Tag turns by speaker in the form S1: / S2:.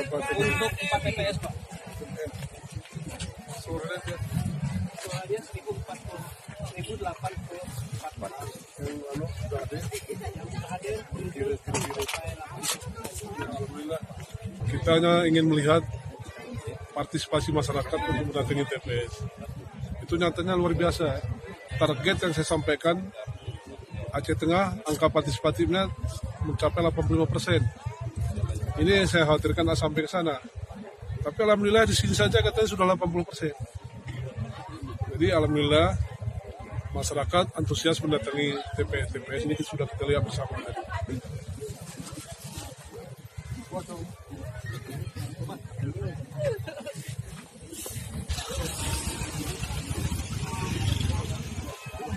S1: Untuk 4 TPS, Pak.
S2: Suratnya
S1: Soalnya 1084.
S2: yang sudah ada. Alhamdulillah. Kita hanya ingin melihat partisipasi masyarakat untuk mendatangi TPS. Itu nyatanya luar biasa. Target yang saya sampaikan, Aceh Tengah angka partisipatifnya mencapai 85%. Ini yang saya khawatirkan sampai ke sana. Tapi alhamdulillah di sini saja katanya sudah 80%. Jadi alhamdulillah masyarakat antusias mendatangi TPS ini sudah kita lihat bersama tadi.